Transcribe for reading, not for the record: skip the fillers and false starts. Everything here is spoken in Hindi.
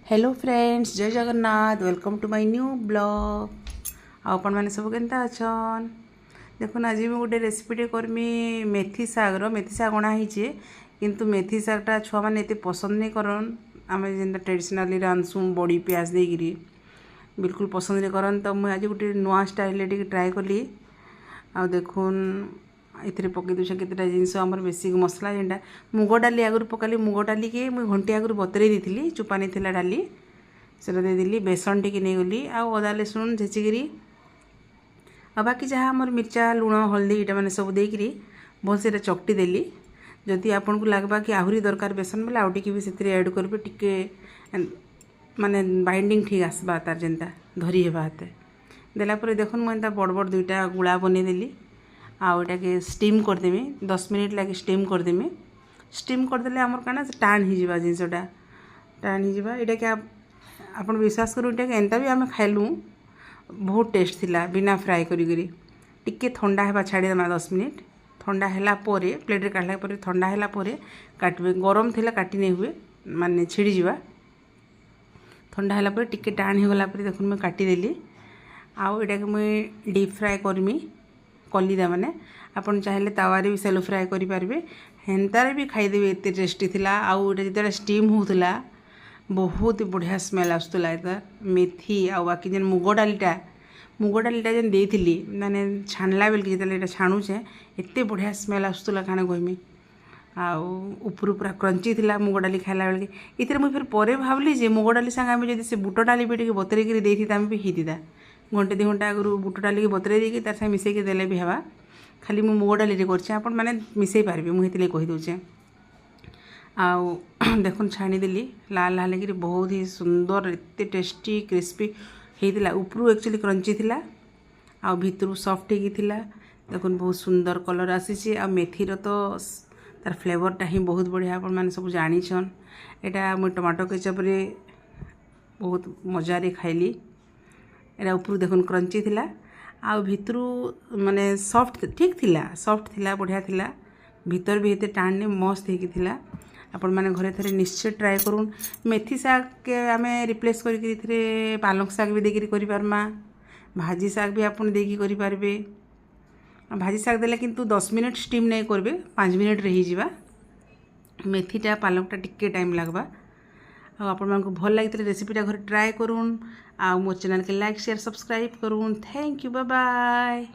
हेलो फ्रेंड्स, जय Jagannath. Welcome to my new blog. आपण मैंने सब केनता अछन। देखुन आज मैं गोटे रेसिपीटे करमी मेथी सागर। मेथी साग अणा होइछे किंतु मेथी सागटा छुआ मैंने एते पसंद नहीं करन। आम जेनता ट्रेडिशनाली रांधसुँ बड़ी प्याज देकरी बिल्कुल पसंद नहीं करन। तो मुझे आज गोटे नुआ स्टाइल ट्राए कली। आ देखुन ये पकई दूसरा केतटा जिनस आमर बेसिक मसला जेनटा मुग डाली आगुरी पकाली। मुग डाली के मुझे घंटे आगुरी बतरे दी चुपा नहीं थिला डाली से देदेली। बेसन टी नहीं गली आउ अदा लसुन छेचिकी आ बाकी जहाँ आमर मिर्चा लुण हल्दी इटा मैंने सब देकरी भल से चकटी देली। जदि आपन को लगवा कि आहरी दरकार बेसन बोले आउ टिके भी से ऐड करेंगे टिके माने बाइंडिंग ठीक आसबा तार जेनता धरी हेबा हाते देलापर देखुन मुझे बड़ बड़ दुईटा गुड़ा बनईदेली। आटा के स्टीम करदेमी 10 मिनिट लगे स्टीम करदेमी। स्टीम करदेले आमर काना टाण हो जिनसटा टाण हो यहाँ के आप विश्वास करूँ ये एंता भी आम खाइलु बहुत टेस्ट थिला बिना फ्राए करी टिके ठंडा हेबा छाड़ीदेमा 10 मिनिट। ठंडा हैला परे प्लेट काढ़ला परे ठंडा हैला परे काटबे। गरम थिला काटी नहीं हुए माने छिड़ी जिबा। ठंडा हैला परे टिके टाण हो गला परे देखुन मैं काटिदेली। आउ एटा के मुई डीप फ्राए करमी कलिदा माने आपन चाहेले तावारे भी सेलो फ्राए करि पारबे। हेन्तारे भी खाइदेबे एते टेस्टी थिला। आउ एटा जेतेला स्टीम होउतला बहुत बढ़िया स्मेल आसुतला। एता मेथी आ बाकी जेन मुग डालीटा जेन देइथिली माने छाणला बेल के जेतेला एटा छाणुचे एते बढ़िया स्मेल आसुतला काना कहमी। आउ ऊपर पूरा क्रंची थिला मुग डाली खाइला बेल के। इतरे मुई फिर परे भाबली जे मुग डाली संग आमे जदि से बुट डाली भी टिके बतरे करी देइथिता आमे भी हितिता। घंटे 2 घंटा आगु बुट डाली के बतरे देकी तार संग मिसेकी देले भी हेबा। खाली मु मुग डाली करछे आपण माने मिसई पारबे मु हेतिले कहि दोचे। आउ देखुन छाणी देली लाल लाल लेकिन बहुत ही सुंदर एते टेस्टी क्रिस्पी हेतिला। ऊपरू एक्चुअली क्रंची थिला आ भितरू सॉफ्ट हेकी थिला। देखुन बहुत सुंदर कलर आसीची। आ मेथीर तो तार फ्लेवरटा ही बहुत बढ़िया आपण माने सब जानिछन। एटा मु टमाटो केचप रे बहुत मजा रे खाइली। एरा ऊपर देखुन क्रंची थिला आ भितरू माने सॉफ्ट ठीक थिला सॉफ्ट थिला बढ़िया थिला। भीतर भी हेते टाणने मस्त हेकी थिला। आपण माने घरे थरे निश्चय ट्राए करूँ। मेथी साग के आमे रिप्लेस करी थरे पालक साग भी देकरी करि पारमा। भाजी साग भी आपण देकी करि पारबे। भाजी साग देले किंतु 10 मिनिट स्टीम नहीं करबे 5 मिनिट रही जिबा। मेथीटा पालकटा टिके टाइम लागबा। आपको भल लगी रेसिपीटा घर ट्राए करूँ। आ मो चैनल के लाइक शेयर सब्सक्राइब करूँ। Thank you bye bye.